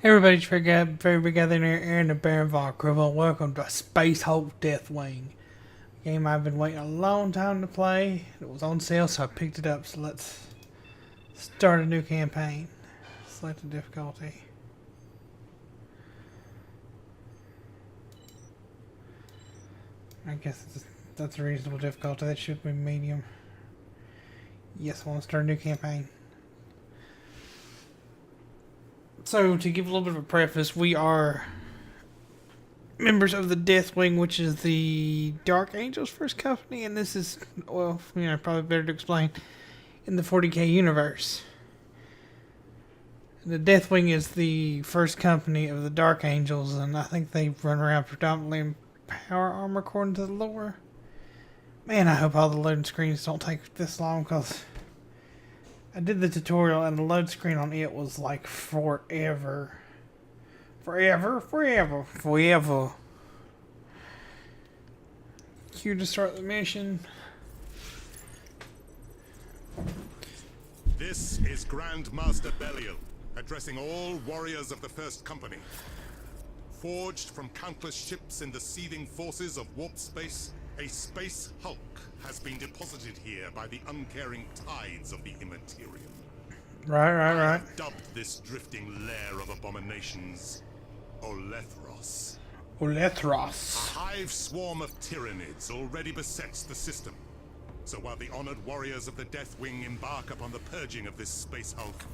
Everybody, very big out there in the Baron Crew. Welcome to Space Hulk Deathwing. Game I've been waiting a long time to play. It was on sale, so I picked it up. So let's start a new campaign. Select the difficulty. I guess that's a reasonable difficulty. That should be medium. Yes, I want to start a new campaign. So, to give a little bit of a preface, we are members of the Deathwing, which is the Dark Angel's first company, and this is, well, probably better to explain, in the 40k universe. The Deathwing is the first company of the Dark Angels, and I think they run around predominantly in power armor according to the lore. Man, I hope all the loading screens don't take this long, because I did the tutorial and the load screen on it was like forever. Forever. Q to start the mission. This is Grand Master Belial, addressing all warriors of the First Company. Forged from countless ships in the seething forces of warp space, a space hulk has been deposited here by the uncaring tides of the immaterial. Right. I've dubbed this drifting lair of abominations Olethros. A hive swarm of tyrannids already besets the system. So while the honored warriors of the Deathwing embark upon the purging of this space hulk,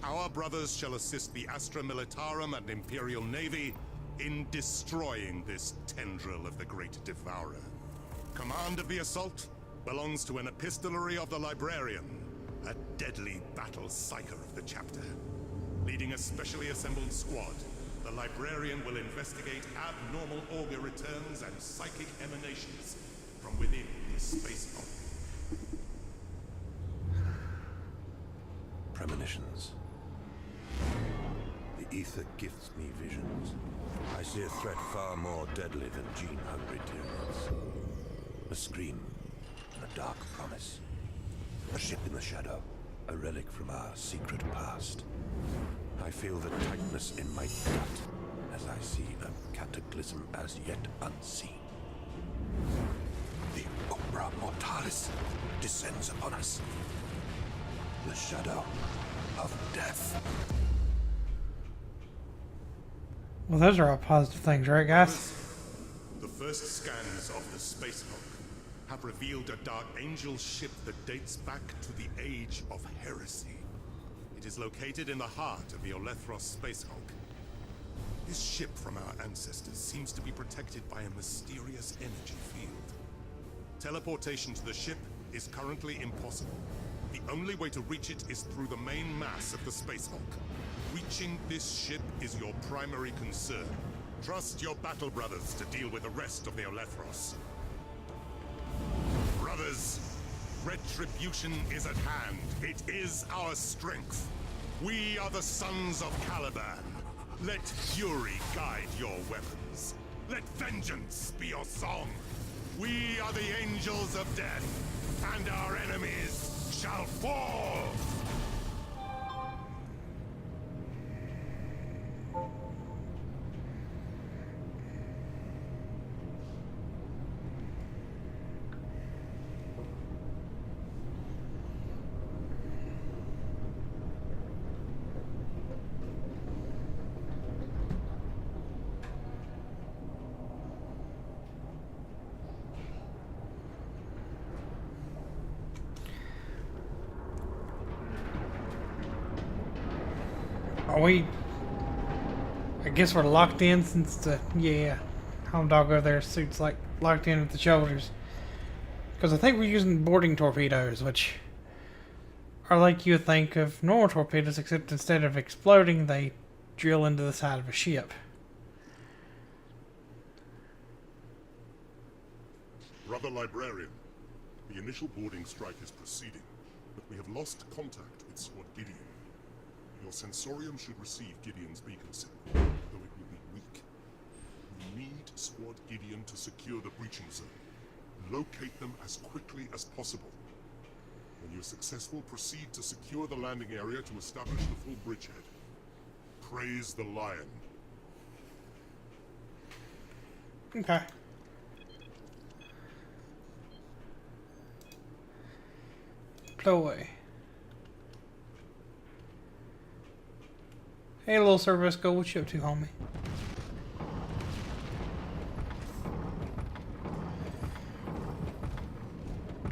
our brothers shall assist the Astra Militarum and Imperial Navy in destroying this tendril of the Great Devourer. Command of the assault belongs to an epistolary of the Librarian, a deadly battle psyker of the chapter. Leading a specially assembled squad, the Librarian will investigate abnormal auger returns and psychic emanations from within this space hulk. Premonitions. The ether gifts me visions. I see a threat far more deadly than gene-hungry tyrannids. A scream, and a dark promise. A ship in the shadow, a relic from our secret past. I feel the tightness in my gut as I see a cataclysm as yet unseen. The Umbra Mortalis descends upon us. The shadow of death. Well, those are all positive things, right, guys? The first scans of the space hulk have revealed a Dark Angel ship that dates back to the Age of Heresy. It is located in the heart of the Olethros space hulk. This ship from our ancestors seems to be protected by a mysterious energy field. Teleportation to the ship is currently impossible. The only way to reach it is through the main mass of the space hulk. Reaching this ship is your primary concern. Trust your battle brothers to deal with the rest of the Olethros. Brothers, retribution is at hand. It is our strength. We are the sons of Caliban. Let fury guide your weapons. Let vengeance be your song. We are the angels of death, and our enemies shall fall! Are we... I guess we're locked in since the... Yeah. Home dog over there suit's like locked in at the shoulders. Because I think we're using boarding torpedoes, which are like you would think of normal torpedoes, except instead of exploding, they drill into the side of a ship. Brother Librarian, the initial boarding strike is proceeding, but we have lost contact with Sword Gideon. Your sensorium should receive Gideon's beacon signal, though it will be weak. We need Sword Gideon to secure the breaching zone. Locate them as quickly as possible. When you're successful, proceed to secure the landing area to establish the full bridgehead. Praise the lion. Okay. Deploy. Hey, little service, go. What you up to, homie?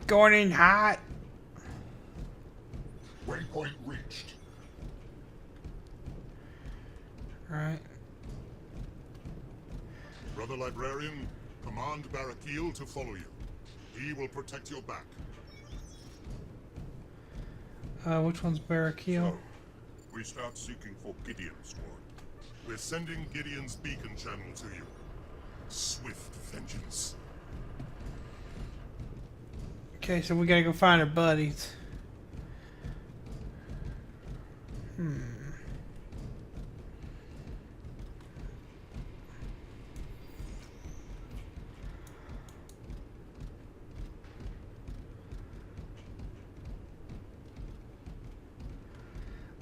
Going in hot. Waypoint reached. Alright. Brother Librarian, command Barakil to follow you. He will protect your back. Which one's Barakil? So, we start seeking for Gideon, Squad. We're sending Gideon's beacon channel to you. Swift vengeance. Okay, so we gotta go find our buddies.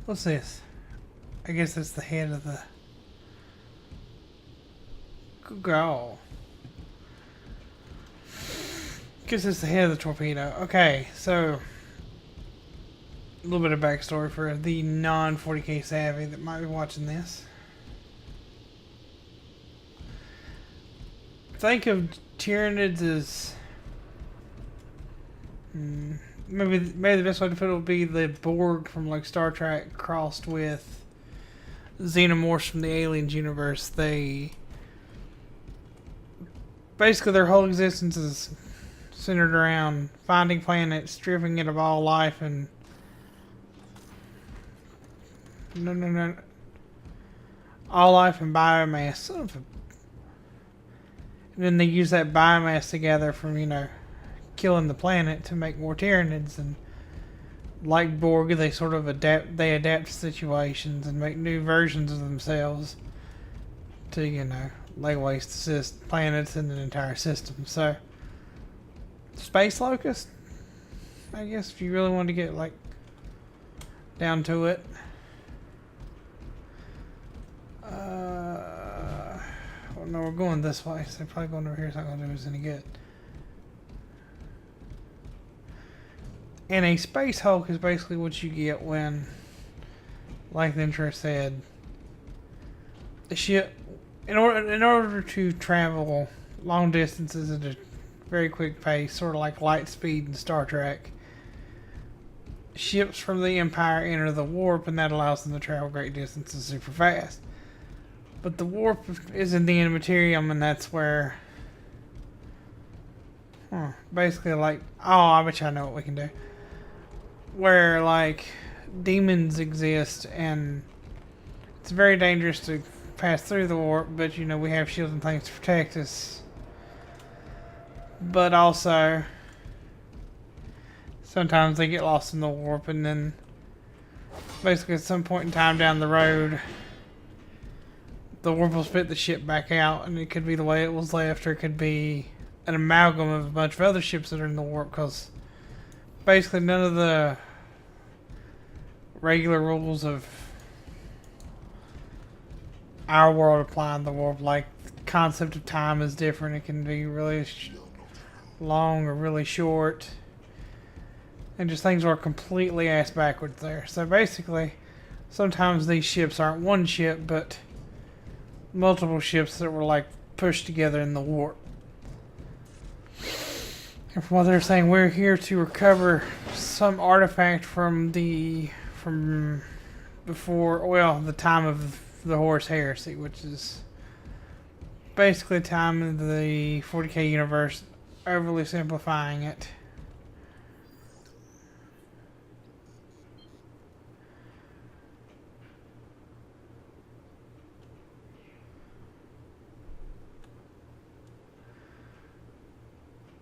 What's this? I guess that's the head of the... Good girl. Guess it's the head of the torpedo. Okay, so... A little bit of backstory for the non-40k savvy that might be watching this. Think of Tyranids as... Maybe the best way to put it would be the Borg from like Star Trek crossed with xenomorphs from the Aliens universe. They basically their whole existence is centered around finding planets, stripping it of all life, and all life and biomass. Son of a... And then they use that biomass together from killing the planet to make more Tyranids, and like Borg, they sort of adapt to situations and make new versions of themselves to lay waste to planets and an entire system. So space locust, I guess, if you really want to get like down to it. Well, no, we're going this way, so probably going over here is not going to do us any good. And a space hulk is basically what you get when, like the intro said, the ship, in order to travel long distances at a very quick pace, sort of like light speed in Star Trek, ships from the Empire enter the warp, and that allows them to travel great distances super fast. But the warp is in the Immaterium, and that's where, basically like, I bet you I know what we can do. Where like demons exist, and it's very dangerous to pass through the warp, but we have shields and things to protect us. But also sometimes they get lost in the warp, and then basically at some point in time down the road the warp will spit the ship back out, and it could be the way it was left, or it could be an amalgam of a bunch of other ships that are in the warp, because basically none of the regular rules of our world apply in the warp. Like, the concept of time is different. It can be really long or really short, and just things are completely ass backwards there. So basically, sometimes these ships aren't one ship, but multiple ships that were like pushed together in the warp. And from what they're saying, we're here to recover some artifact from before, well, the time of the Horus Heresy, which is basically a time of the 40k universe, overly simplifying it.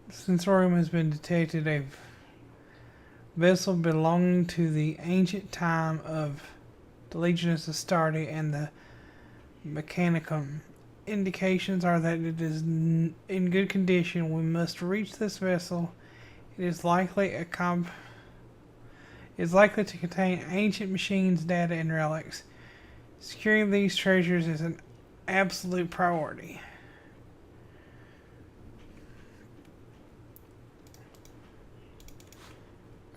Sensorium has been detected a vessel belonging to the ancient time of the Legiones Astartes and the Mechanicum. Indications are that it is in good condition. We must reach this vessel. It is likely to contain ancient machines, data, and relics. Securing these treasures is an absolute priority.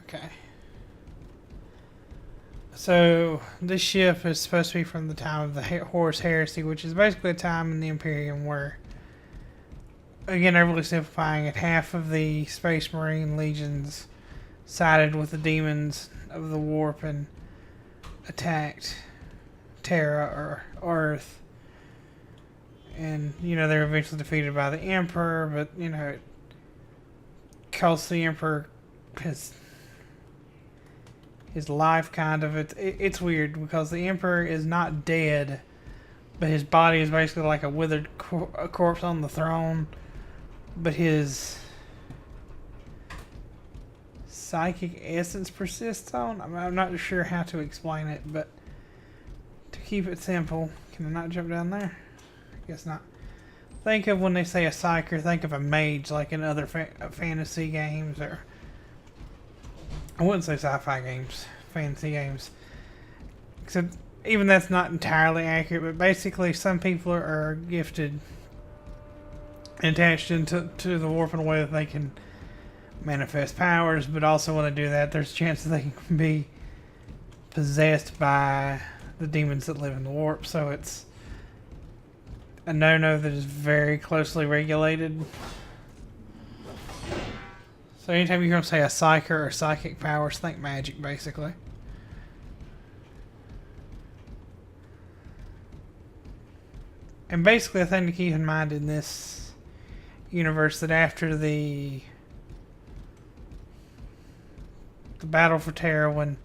Okay. So, this ship is supposed to be from the time of the Horus Heresy, which is basically a time in the Imperium where, again, overly simplifying it, half of the Space Marine legions sided with the demons of the warp and attacked Terra or Earth. And, you know, they were eventually defeated by the Emperor, but, you know, it cost the Emperor his life, kind of. It's weird because the Emperor is not dead, but his body is basically like a withered corpse on the throne. But his psychic essence persists on. I'm not sure how to explain it, but to keep it simple, can I not jump down there? I guess not. Think of when they say a psyker, think of a mage like in other fantasy games, or I wouldn't say sci-fi games, fantasy games. Except even that's not entirely accurate, but basically some people are gifted and attached into the warp in a way that they can manifest powers, but also when they do that, there's a chance that they can be possessed by the demons that live in the warp. So it's a no-no that is very closely regulated. So anytime you hear them say a psyker or psychic powers, think magic, basically. And basically, a thing to keep in mind in this universe, that after the battle for Terra, when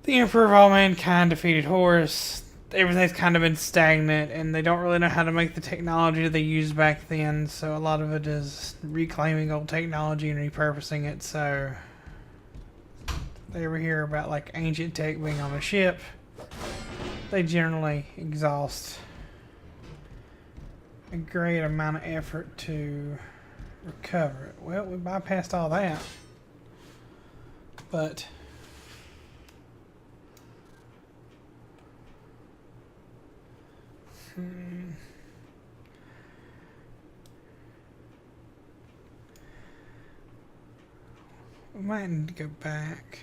the Emperor of all mankind defeated Horus, everything's kind of been stagnant, and they don't really know how to make the technology they used back then, so a lot of it is reclaiming old technology and repurposing it. So if they ever hear about like ancient tech being on a ship, they generally exhaust a great amount of effort to recover it. Well, we bypassed all that, but we might need to go back.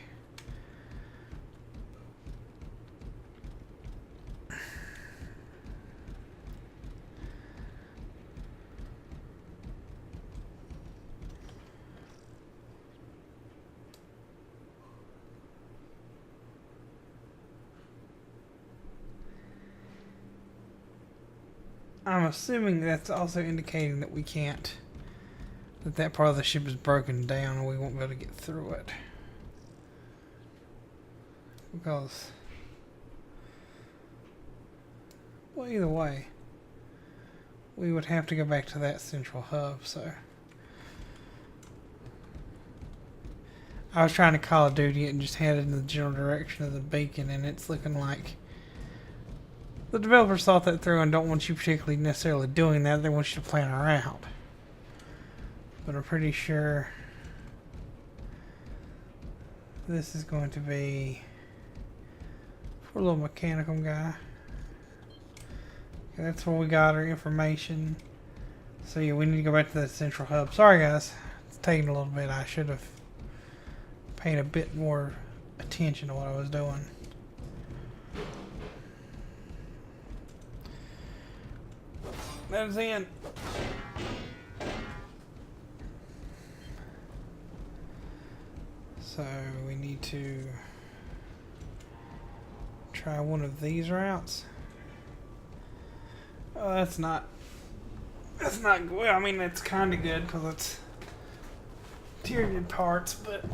I'm assuming that's also indicating that we can't, that part of the ship is broken down and we won't be able to get through it. Because, well, either way, we would have to go back to that central hub, so. I was trying to Call of Duty it and just headed in the general direction of the beacon, and it's looking like the developers thought that through and don't want you particularly necessarily doing that. They want you to plan a route. But I'm pretty sure this is going to be for a little mechanical guy. Okay, that's where we got our information. So yeah, we need to go back to that central hub. Sorry guys, it's taking a little bit. I should have paid a bit more attention to what I was doing. That is in. So we need to try one of these routes. Oh, that's not good. Well, I mean, it's kind of good because it's Tyranid parts, but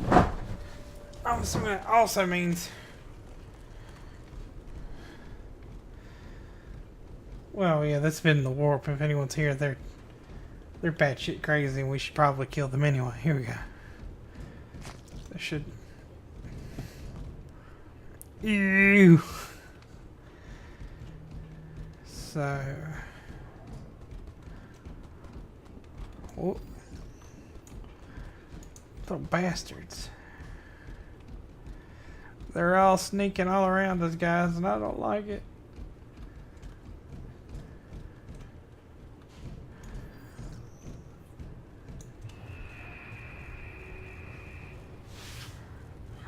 I'm assuming it also means, well, yeah, that's been the warp. If anyone's here, they're batshit crazy, and we should probably kill them anyway. Here we go. They should. Ew. So. Oh. Little bastards. They're all sneaking all around us, guys, and I don't like it.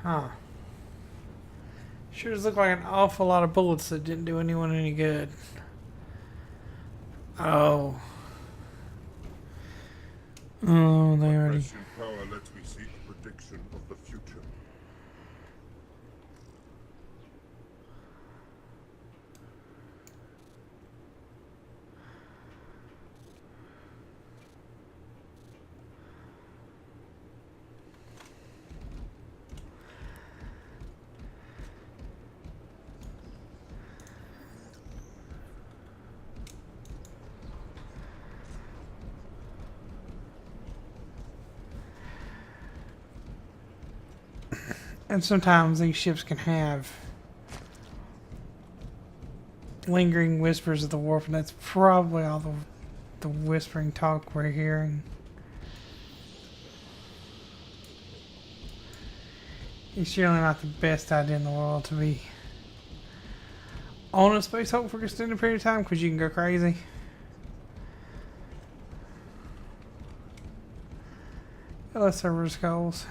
Huh. Sure does look like an awful lot of bullets that didn't do anyone any good. Oh. Oh, they already... Press in power lets me see a prediction of the future. And sometimes these ships can have lingering whispers of the warp, and that's probably all the whispering talk we're hearing. It's surely not the best idea in the world to be on a space hulk for an extended period of time, because you can go crazy. Hello, server skulls.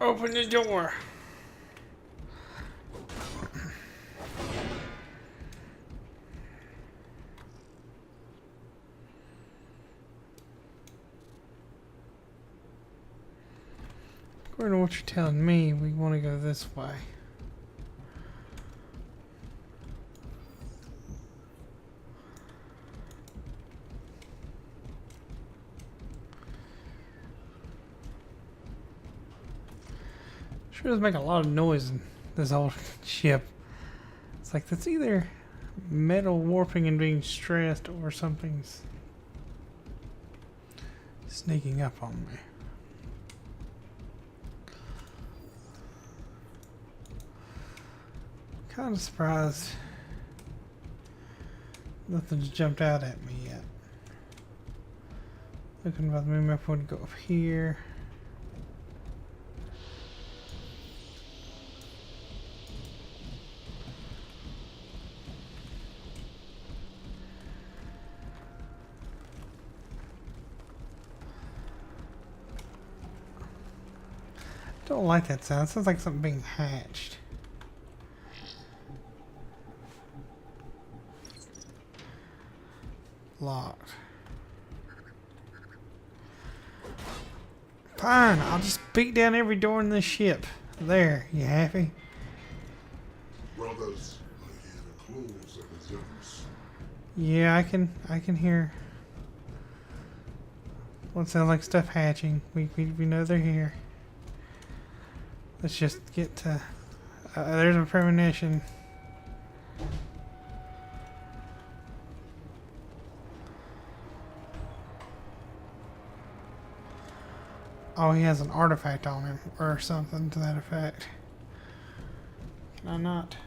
Open the door. According to what you're telling me, we want to go this way. Sure does make a lot of noise in this old ship. It's like that's either metal warping and being stressed or something's sneaking up on me. Kind of surprised nothing's jumped out at me yet. Looking about the moon map, would go up here. Don't like that sound. It sounds like something being hatched. Locked. Fine, I'll just beat down every door in this ship. There, you happy? Brothers, I hear the claws of the Zeus. Yeah, I can hear what sounds like stuff hatching. We know they're here. Let's just get to there's a premonition. Oh, he has an artifact on him, or something to that effect. Can I not?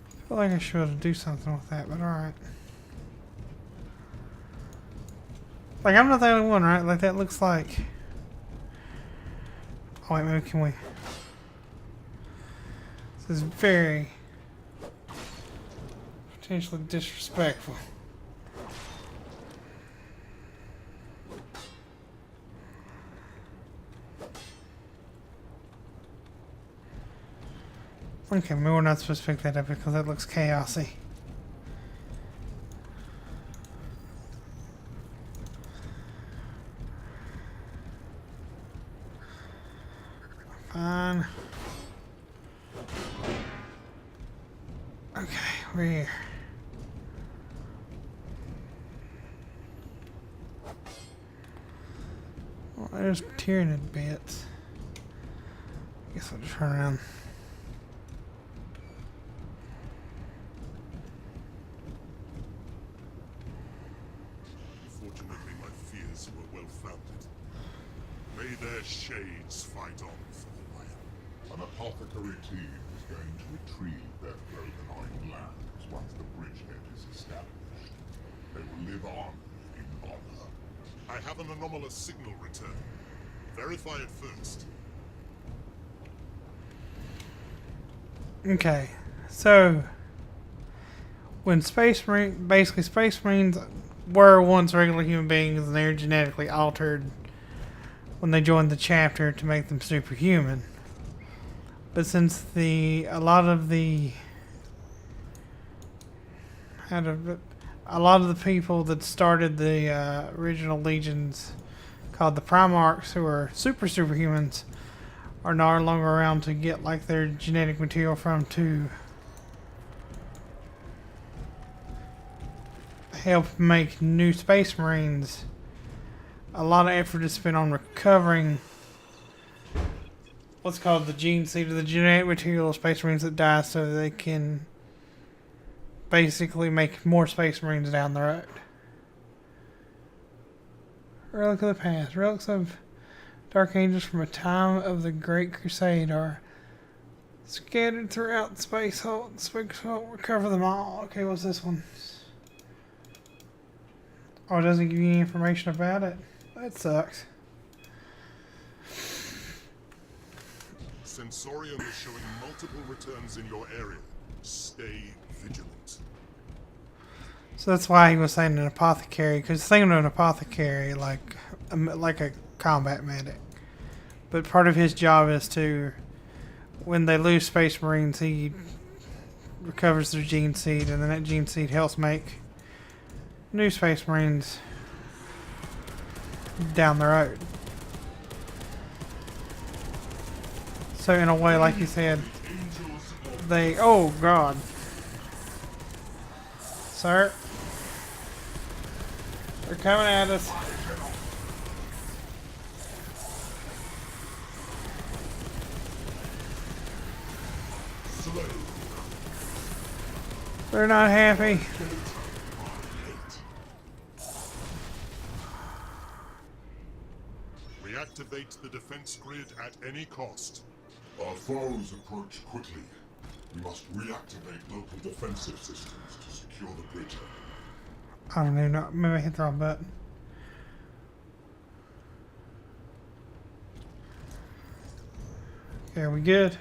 I feel like I should do something with that, but alright. Like, I'm not the only one, right? Like, that looks like... Oh, wait, maybe can we... This is very... potentially disrespectful. Okay, maybe we're not supposed to pick that up because that looks chaosy. Fine. Okay, we're here. there's Tyranid bits. Guess I'll just turn around. Fortunately, my fears were well founded. May their shades fight on for a while. An apothecary team is going to retrieve their broken-eyed lands once the bridgehead is established. They will live on in honor. I have an anomalous signal return. Verify it first. Okay, so when Space Marines were once regular human beings, and they're genetically altered when they joined the chapter to make them superhuman. But since a lot of the people that started the original legions, called the Primarchs, who are superhumans, are no longer around to get like their genetic material from to help make new Space Marines. A lot of effort is spent on recovering what's called the gene seed, or the genetic material of Space Marines that die, so that they can basically make more Space Marines down the road. Relic of the past. Relics of Dark Angels from a time of the Great Crusade are scattered throughout space. Recover them all. Okay, what's this one? Oh, it doesn't give you any information about it? That sucks. Sensorium is showing multiple returns in your area. Stay vigilant. So that's why he was saying an apothecary, because thinking of an apothecary like a combat medic. But part of his job is to, when they lose Space Marines, he recovers their gene seed, and then that gene seed helps make new Space Marines down the road. So in a way, like you said, oh God. Sir? They're coming at us. They're not happy. Reactivate the defense grid at any cost. Our foes approach quickly. We must reactivate local defensive systems to secure the bridge. I don't even know. Maybe I hit the wrong button. Okay, are we good?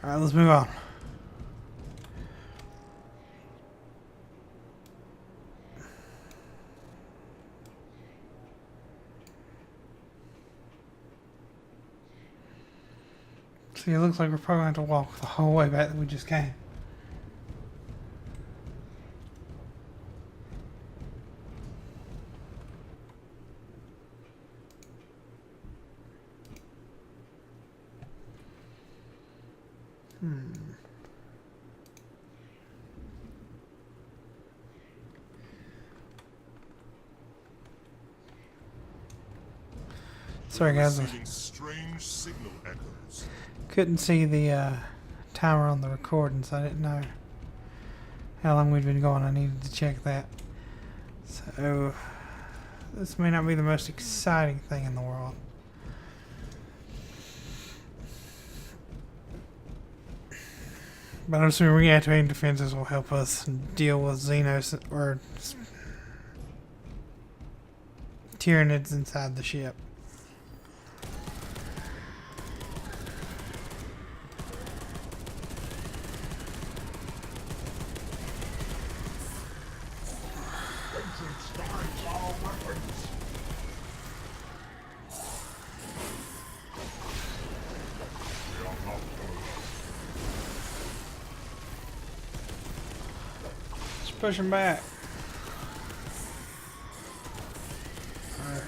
Alright, let's move on. See, it looks like we're probably going to have to walk the whole way back that we just came. Sorry guys, Receiving strange signal echoes. couldn't see the timer on the recording, so I didn't know how long we'd been going. I needed to check that. So this may not be the most exciting thing in the world. But I'm assuming reactivating defenses will help us deal with Xenos or Tyranids inside the ship. Push him back. Alright.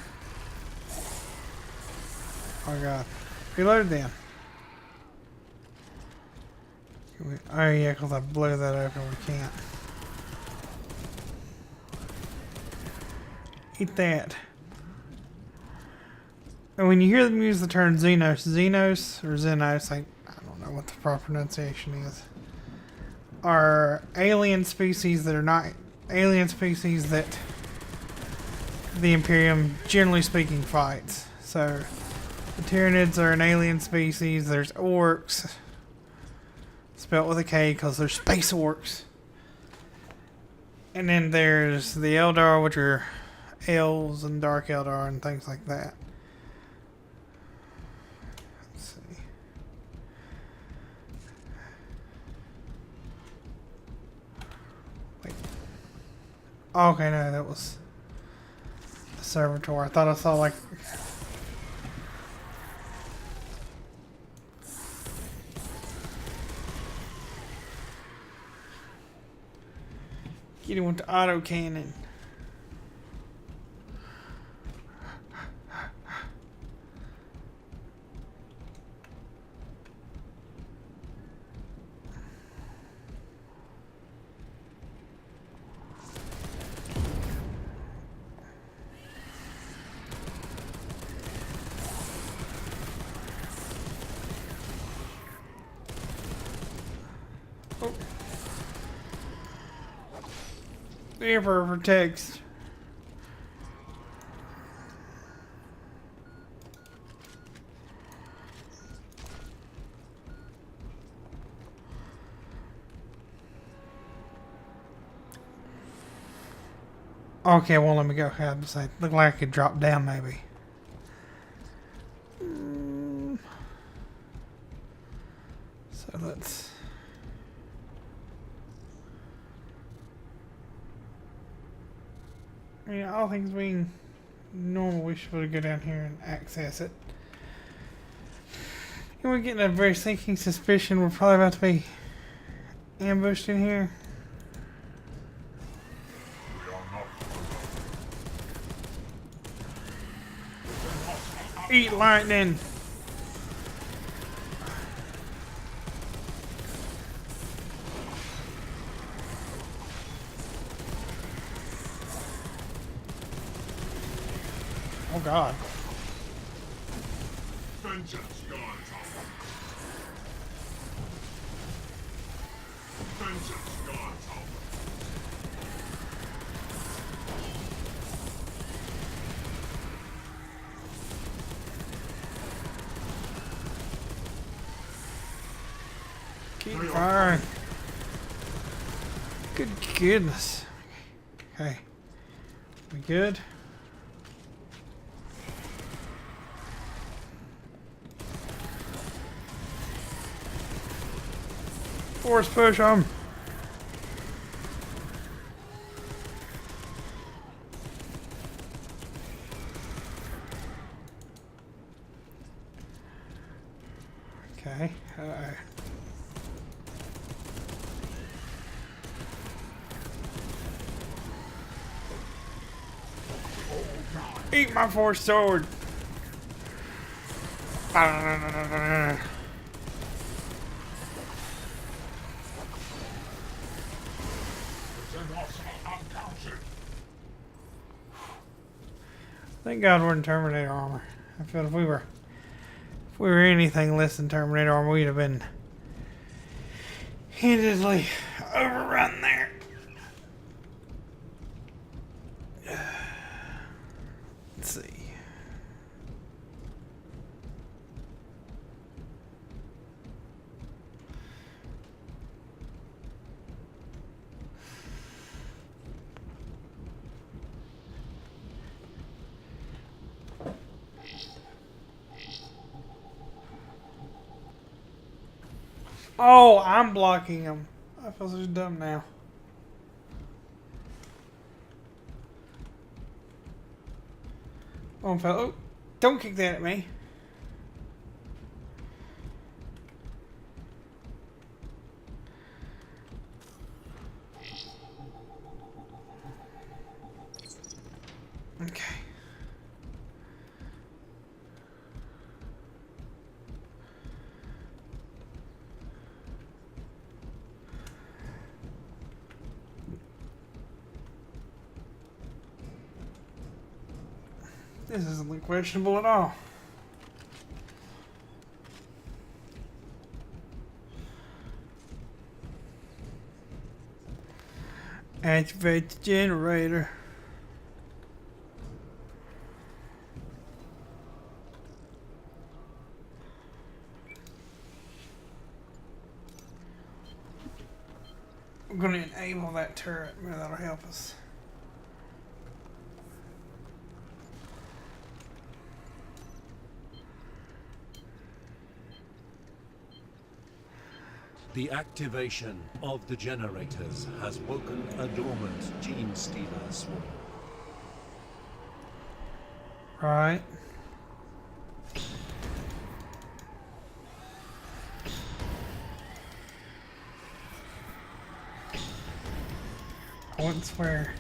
Oh god. Reload then. Oh yeah, because I blew that open. We can't. Eat that. And when you hear them use the term Xenos or Xenos, I don't know what the proper pronunciation is, are alien species that are not alien species that the Imperium, generally speaking, fights. So, the Tyranids are an alien species. There's orcs, spelled with a K because they're space orcs. And then there's the Eldar, which are elves and Dark Eldar and things like that. Let's see. Wait. Okay, no, that was the servitor. I thought I saw like... Get him with the auto cannon. Oh. The Emperor protects. Okay, well, let me go ahead and say, look like I could drop down maybe. So let's... Yeah, all things being normal, we should go down here and access it. And we're getting a very sinking suspicion we're probably about to be ambushed in here. Eat lightning! Oh God. Vengeance, God. Vengeance, God. Keep firing. Good goodness. Okay. We good? Force push them. Okay. Eat my force sword. Thank God we're in Terminator armor. I feel if we were anything less than Terminator armor, we'd have been handedly overrun there. Let's see. Oh, I'm blocking him. I feel so dumb now. Oh, fellow. Don't kick that at me. Okay. This isn't questionable at all. Activate the generator. I'm going to enable that turret. Maybe that'll help us. The activation of the generators has woken a dormant gene stealer swarm. Right. I wouldn't swear.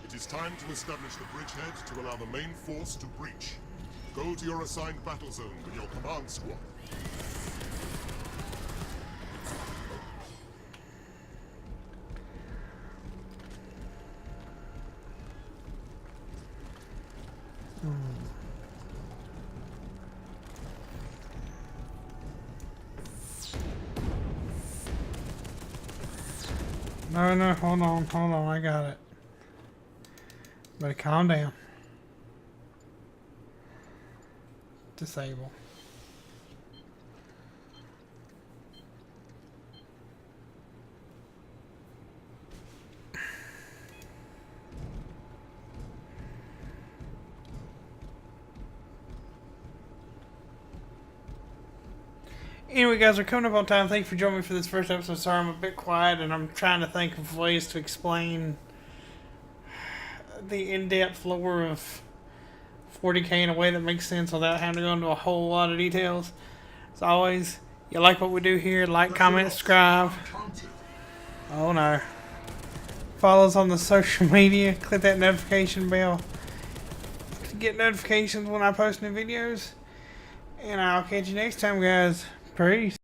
It is time to establish the bridgehead to allow the main force to breach. Go to your assigned battle zone with your command squad. No, hold on, I got it. But calm down. Disable. Anyway, guys, we're coming up on time. Thank you for joining me for this first episode. Sorry I'm a bit quiet, and I'm trying to think of ways to explain the in-depth lore of 40k in a way that makes sense without having to go into a whole lot of details. As always, you like what we do here, like, comment, subscribe. Oh no. Follow us on the social media. Click that notification bell to get notifications when I post new videos. And I'll catch you next time, guys. Peace.